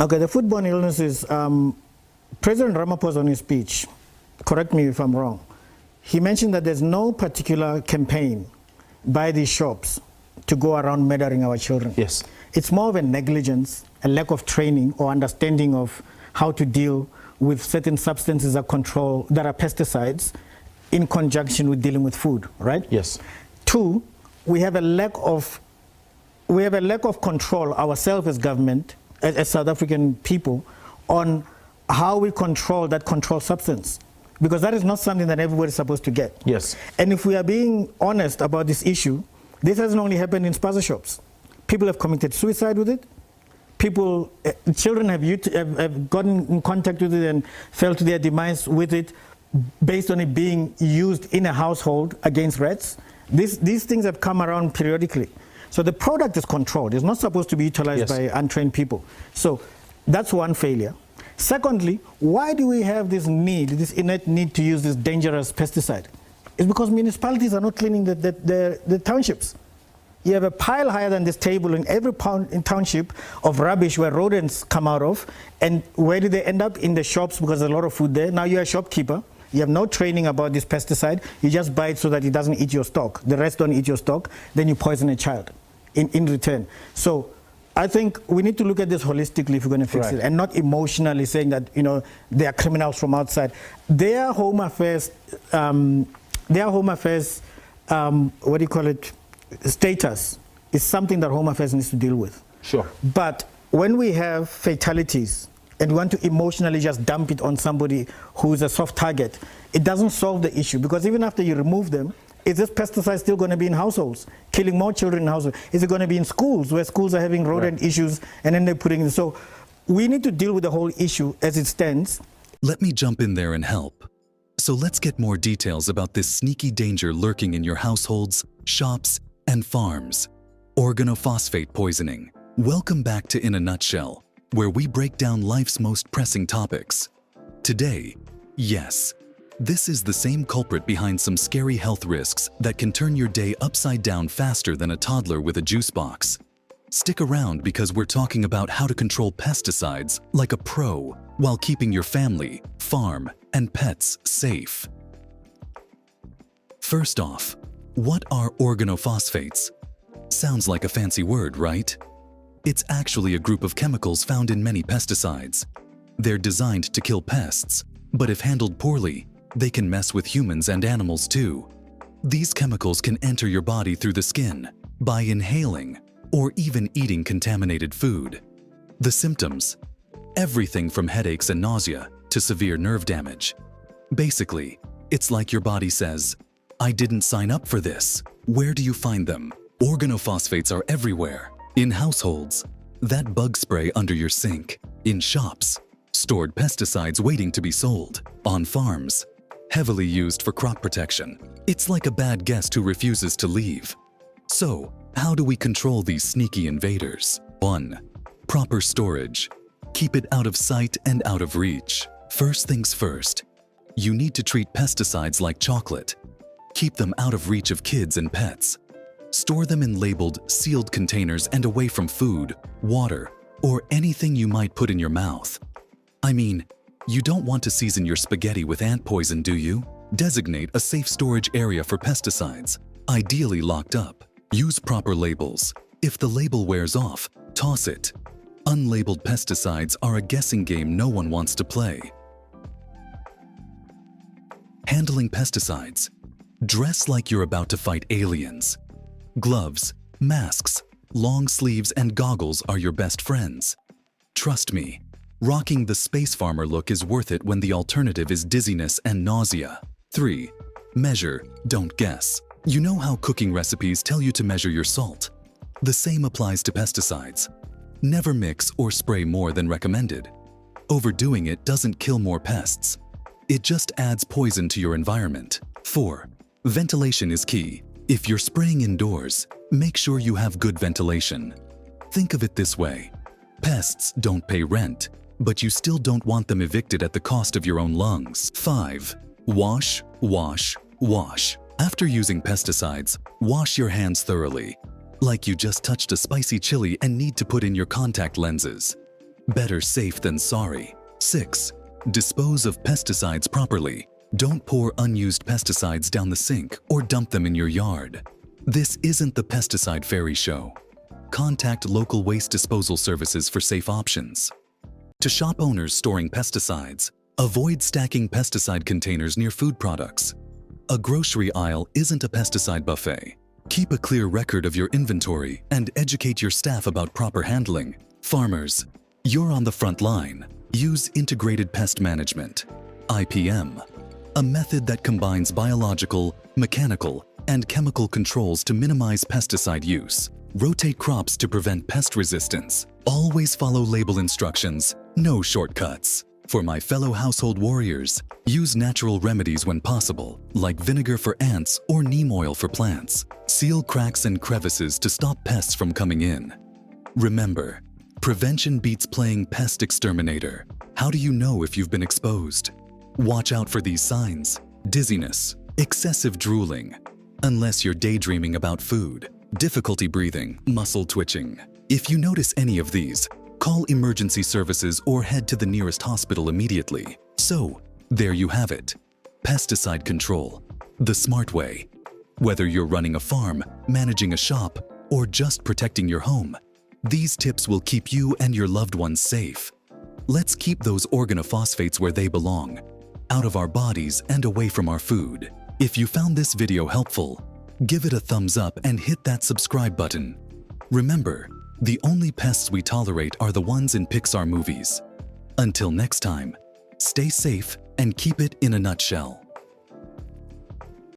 Okay, the foodborne illnesses, President Ramaphosa in his speech, correct me if I'm wrong, he mentioned that there's no particular campaign by these shops to go around murdering our children. Yes. It's more of a negligence, a lack of training or understanding of how to deal with certain substances that are pesticides in conjunction with dealing with food, right? Yes. Two, we have a lack of control ourselves as government, as South African people, on how we control that controlled substance. Because that is not something that everybody is supposed to get. Yes. And if we are being honest about this issue, this hasn't only happened in spaza shops. People have committed suicide with it. Children have gotten in contact with it and fell to their demise with it based on it being used in a household against rats. These things have come around periodically. So the product is controlled. It's not supposed to be utilized by untrained people. So that's one failure. Secondly, why do we have this innate need to use this dangerous pesticide? It's because municipalities are not cleaning the townships. You have a pile higher than this table in every township of rubbish where rodents come out of. And where do they end up? In the shops, because there's a lot of food there. Now you're a shopkeeper. You have no training about this pesticide. You just buy it so that it doesn't eat your stock. The rest don't eat your stock. Then you poison a child in return. So I think we need to look at this holistically if we're going to fix it, and not emotionally saying that, you know, they are criminals from outside. Their home affairs, what do you call it, status is something that Home Affairs needs to deal with. Sure. But when we have fatalities and we want to emotionally just dump it on somebody who's a soft target, it doesn't solve the issue, because even after you remove them, is this pesticide still going to be in households, killing more children in households? Is it going to be in schools, where schools are having rodent issues, and then they're putting it? So we need to deal with the whole issue as it stands. Let me jump in there and help. So let's get more details about this sneaky danger lurking in your households, shops, and farms. Organophosphate poisoning. Welcome back to In a Nutshell, where we break down life's most pressing topics. Today, yes, this is the same culprit behind some scary health risks that can turn your day upside down faster than a toddler with a juice box. Stick around, because we're talking about how to control pesticides like a pro while keeping your family, farm, and pets safe. First off, what are organophosphates? Sounds like a fancy word, right? It's actually a group of chemicals found in many pesticides. They're designed to kill pests, but if handled poorly, they can mess with humans and animals too. These chemicals can enter your body through the skin, by inhaling, or even eating contaminated food. The symptoms: everything from headaches and nausea to severe nerve damage. Basically, it's like your body says, "I didn't sign up for this." Where do you find them? Organophosphates are everywhere. In households, that bug spray under your sink. In shops, stored pesticides waiting to be sold. On farms, heavily used for crop protection. It's like a bad guest who refuses to leave. So, how do we control these sneaky invaders? 1. Proper storage. Keep it out of sight and out of reach. First things first, you need to treat pesticides like chocolate. Keep them out of reach of kids and pets. Store them in labeled, sealed containers and away from food, water, or anything you might put in your mouth. I mean, you don't want to season your spaghetti with ant poison, do you? Designate a safe storage area for pesticides, ideally locked up. Use proper labels. If the label wears off, toss it. Unlabeled pesticides are a guessing game no one wants to play. Handling pesticides. Dress like you're about to fight aliens. Gloves, masks, long sleeves, and goggles are your best friends. Trust me, rocking the space farmer look is worth it when the alternative is dizziness and nausea. 3. Measure, don't guess. You know how cooking recipes tell you to measure your salt? The same applies to pesticides. Never mix or spray more than recommended. Overdoing it doesn't kill more pests. It just adds poison to your environment. 4. Ventilation is key. If you're spraying indoors, make sure you have good ventilation. Think of it this way: pests don't pay rent, but you still don't want them evicted at the cost of your own lungs. 5. Wash, wash, wash. After using pesticides, wash your hands thoroughly, like you just touched a spicy chili and need to put in your contact lenses. Better safe than sorry. 6. Dispose of pesticides properly. Don't pour unused pesticides down the sink or dump them in your yard. This isn't the pesticide fairy show. Contact local waste disposal services for safe options. To shop owners storing pesticides, avoid stacking pesticide containers near food products. A grocery aisle isn't a pesticide buffet. Keep a clear record of your inventory and educate your staff about proper handling. Farmers, you're on the front line. Use integrated pest management, IPM, a method that combines biological, mechanical, and chemical controls to minimize pesticide use. Rotate crops to prevent pest resistance. Always follow label instructions, no shortcuts. For my fellow household warriors, use natural remedies when possible, like vinegar for ants or neem oil for plants. Seal cracks and crevices to stop pests from coming in. Remember, prevention beats playing pest exterminator. How do you know if you've been exposed? Watch out for these signs: dizziness, excessive drooling, unless you're daydreaming about food, difficulty breathing, muscle twitching. If you notice any of these, call emergency services or head to the nearest hospital immediately. So, there you have it. Pesticide control, the smart way. Whether you're running a farm, managing a shop, or just protecting your home, these tips will keep you and your loved ones safe. Let's keep those organophosphates where they belong, out of our bodies and away from our food. If you found this video helpful, give it a thumbs up and hit that subscribe button. Remember, the only pests we tolerate are the ones in Pixar movies. Until next time, stay safe and keep it in a nutshell.